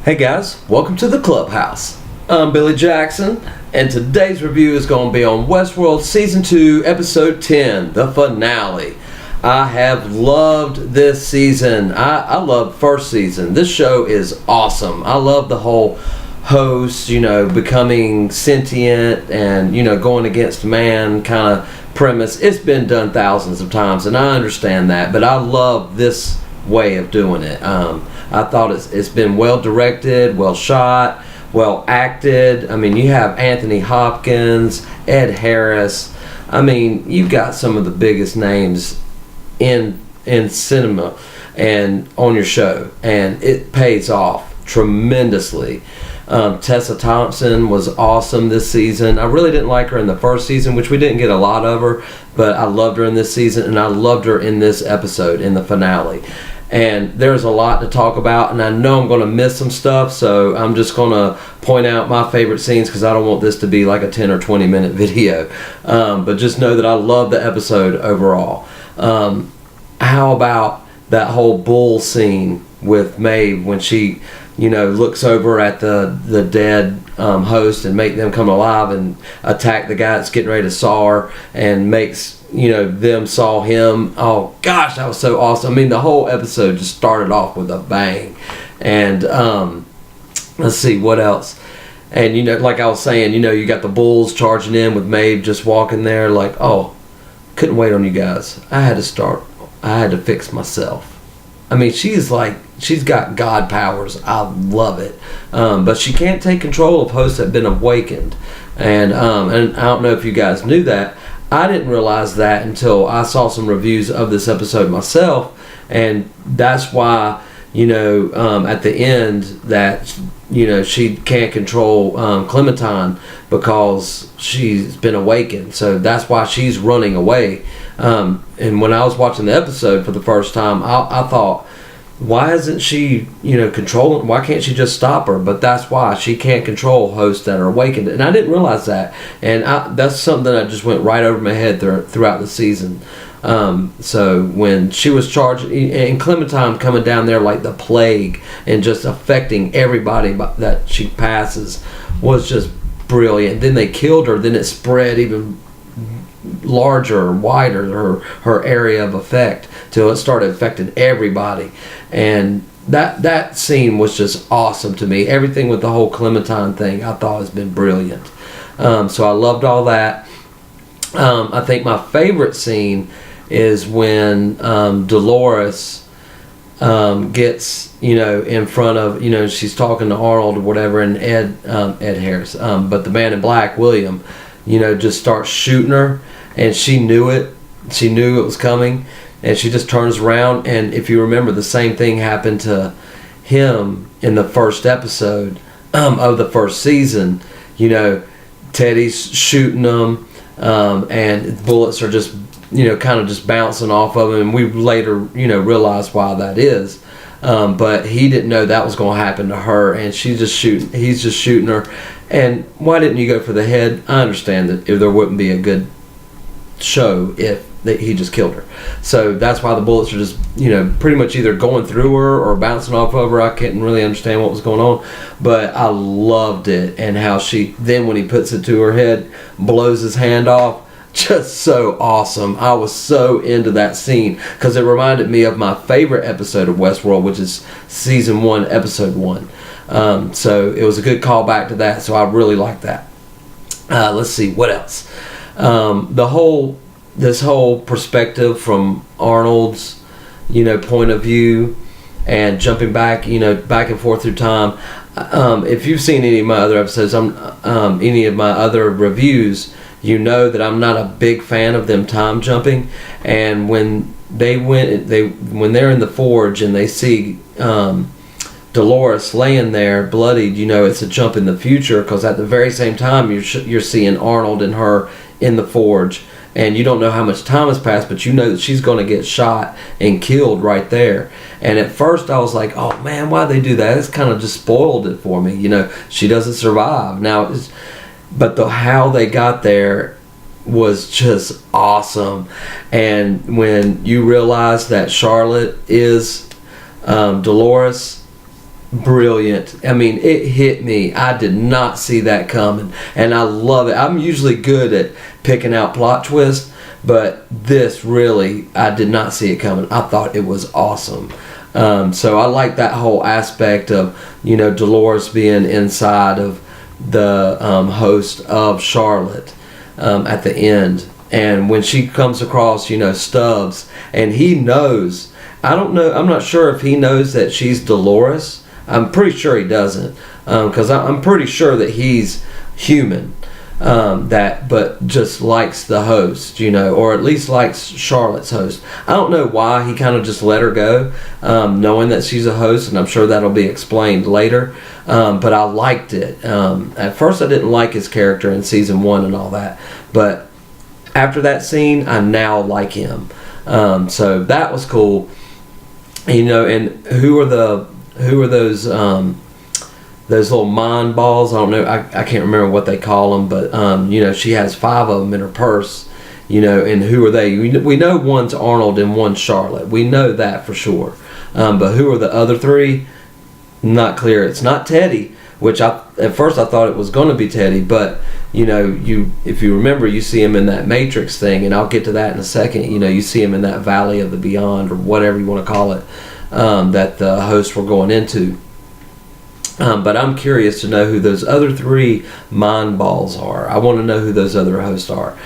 Hey guys, welcome to the Clubhouse. I'm Billy Jackson, and today's review is going to be on Westworld Season 2, Episode 10, the finale. I have loved this season. I love first season. This show is awesome. I love the whole host, becoming sentient and, going against man kind of premise. It's been done thousands of times, and I understand that, but I love this way of doing it. I thought it's been well directed, well shot, well acted. I mean, you have Anthony Hopkins, Ed Harris. I mean, you've got some of the biggest names in cinema and on your show, and it pays off tremendously. Tessa Thompson was awesome this season. I really didn't like her in the first season, which we didn't get a lot of her, but I loved her in this season, and I loved her in this episode, in the finale. And there's a lot to talk about, and I know I'm going to miss some stuff, so I'm just going to point out my favorite scenes because I don't want this to be like a 10 or 20 minute video. But just know that I love the episode overall. How about that whole bull scene with Maeve when she, looks over at the dead host and make them come alive and attack the guy that's getting ready to saw her and makes them saw him. Oh gosh, that was so awesome. I mean, the whole episode just started off with a bang. And let's see what else. And like I was saying, you got the bulls charging in with Maeve just walking there like, oh, couldn't wait on you guys. I had to fix myself. I mean, she's got God powers. I love it. But she can't take control of hosts that have been awakened. And I don't know if you guys knew that. I didn't realize that until I saw some reviews of this episode myself. And that's why, at the end that, she can't control Clementine because she's been awakened. So that's why she's running away. And when I was watching the episode for the first time, I thought, why isn't she, controlling? Why can't she just stop her? But that's why she can't control hosts that are awakened. And I didn't realize that. And that's something that just went right over my head throughout the season. So when she was charged, and Clementine coming down there like the plague and just affecting everybody that she passes was just brilliant. Then they killed her. Then it spread even larger, wider, her area of effect till it started affecting everybody. And that scene was just awesome to me. Everything with the whole Clementine thing I thought has been brilliant. So I loved all that. I think my favorite scene is when Dolores gets in front of she's talking to Arnold or whatever, and Ed Harris, but the man in black, William, just starts shooting her, and she knew it was coming, and she just turns around. And if you remember, the same thing happened to him in the first episode of the first season. Teddy's shooting them, and bullets are just kind of just bouncing off of him, and we later realized why that is. But he didn't know that was going to happen to her, and he's just shooting her. And why didn't you go for the head? I understand that if there wouldn't be a good show if he just killed her. So that's why the bullets are just pretty much either going through her or bouncing off of her. I couldn't really understand what was going on, but I loved it. And how she then, when he puts it to her head, blows his hand off. Just so awesome. I was so into that scene because it reminded me of my favorite episode of Westworld, which is Season 1, Episode 1. So it was a good callback to that, so I really liked that. Let's see, what else? This whole perspective from Arnold's, point of view, and jumping back, back and forth through time. If you've seen any of my other episodes, any of my other reviews, that I'm not a big fan of them time jumping. And when when they're in the forge and they see Dolores laying there bloodied, it's a jump in the future, because at the very same time you're seeing Arnold and her in the forge, and you don't know how much time has passed, but that she's going to get shot and killed right there. And at first I was like, oh man, why'd they do that? It's kind of just spoiled it for me. She doesn't survive now. But how they got there was just awesome. And when you realize that Charlotte is Dolores, brilliant. I mean, it hit me. I did not see that coming, and I love it. I'm usually good at picking out plot twists, but this really, I did not see it coming. I thought it was awesome. So I like that whole aspect of, you know, Dolores being inside of the host of Charlotte at the end. And when she comes across, you know, Stubbs, and he knows, I don't know, I'm not sure if he knows that she's Dolores. I'm pretty sure he doesn't, because I'm pretty sure that he's human, but just likes the host, you know, or at least likes Charlotte's host. I don't know why he kind of just let her go, knowing that she's a host, and I'm sure that'll be explained later. But I liked it. At first I didn't like his character in season 1 and all that, but after that scene, I now like him. So that was cool. You know, and who are those little mind balls? I don't know. I can't remember what they call them, but you know, she has 5 of them in her purse. You know, and who are they? We know one's Arnold and one's Charlotte. We know that for sure. But who are the other 3? Not clear. It's not Teddy, which at first I thought it was going to be Teddy, but you know, if you remember, you see him in that Matrix thing, and I'll get to that in a second. You know, you see him in that Valley of the Beyond, or whatever you want to call it, that the hosts were going into. But I'm curious to know who those other 3 mind balls are. I want to know who those other hosts are.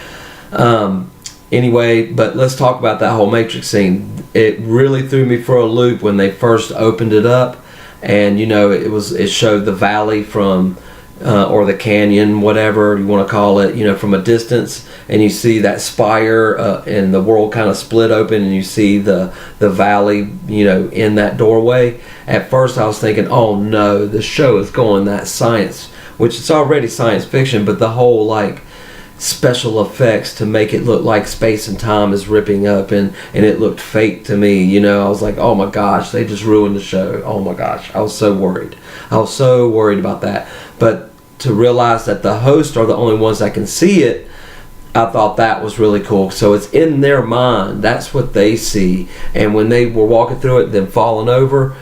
Anyway, but let's talk about that whole Matrix scene. It really threw me for a loop when they first opened it up, and you know, it showed the valley from or the canyon, whatever you want to call it, you know, from a distance, and you see that spire and the world kind of split open, and you see the valley, you know, in that doorway. At first I was thinking, oh no, the show is going that science, which it's already science fiction, but the whole like special effects to make it look like space and time is ripping up, and it looked fake to me. You know, I was like, oh my gosh, they just ruined the show. Oh my gosh, I was so worried. I was so worried about that. But to realize that the hosts are the only ones that can see it, I thought that was really cool. So it's in their mind. That's what they see. And when they were walking through it, then falling over,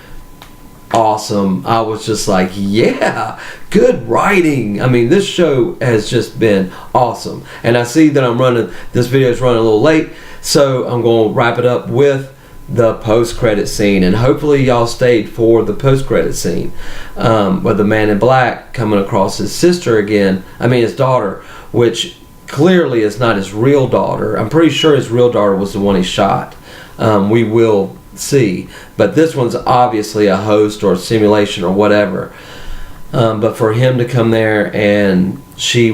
awesome. I was just like, yeah, good writing. I mean, this show has just been awesome. And I see that this video is running a little late, so I'm going to wrap it up with the post-credit scene, and hopefully y'all stayed for the post-credit scene with the man in black coming across his sister again. I mean, his daughter, which clearly is not his real daughter. I'm pretty sure his real daughter was the one he shot. We will see, but this one's obviously a host or a simulation or whatever. But for him to come there, and she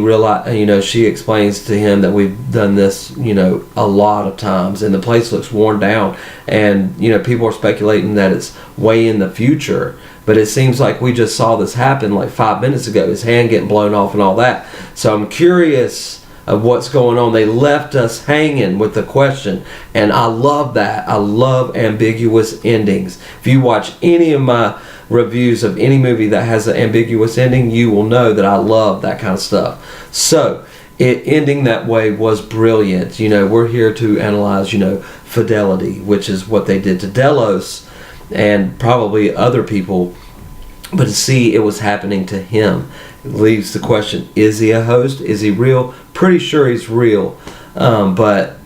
explains to him that we've done this, you know, a lot of times, and the place looks worn down, and you know, people are speculating that it's way in the future, but it seems like we just saw this happen like 5 minutes ago, his hand getting blown off and all that. So I'm curious of what's going on. They left us hanging with the question, and I love that. I love ambiguous endings. If you watch any of my reviews of any movie that has an ambiguous ending, you will know that I love that kind of stuff. So it ending that way was brilliant. You know, we're here to analyze, you know, fidelity, which is what they did to Delos and probably other people, but to see it was happening to him, it leaves the question, is he a host? Is he real? Pretty sure he's real. But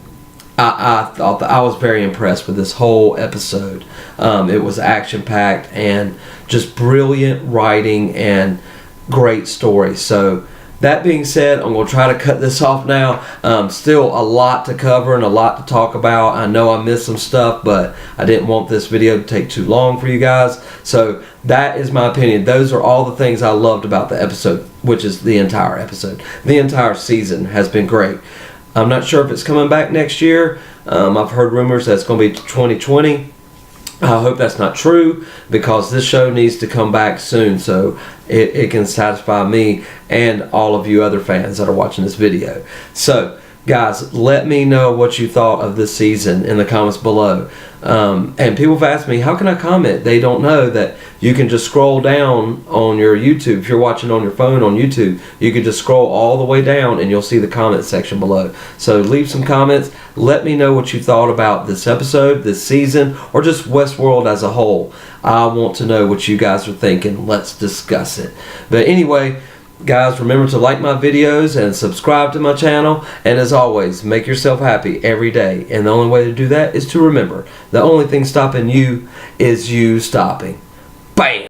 I thought that I was very impressed with this whole episode. It was action-packed and just brilliant writing and great story. So that being said, I'm going to try to cut this off now. Still a lot to cover and a lot to talk about. I know I missed some stuff, but I didn't want this video to take too long for you guys. So that is my opinion. Those are all the things I loved about the episode, which is the entire episode. The entire season has been great. I'm not sure if it's coming back next year. I've heard rumors that it's going to be 2020. I hope that's not true, because this show needs to come back soon so it can satisfy me and all of you other fans that are watching this video. So guys, let me know what you thought of this season in the comments below. And people have asked me, how can I comment? They don't know that you can just scroll down on your YouTube. If you're watching on your phone on YouTube, you can just scroll all the way down and you'll see the comment section below. So leave some comments. Let me know what you thought about this episode, this season, or just Westworld as a whole. I want to know what you guys are thinking. Let's discuss it. But anyway, guys, remember to like my videos and subscribe to my channel. And as always, make yourself happy every day. And the only way to do that is to remember, the only thing stopping you is you stopping. Bam!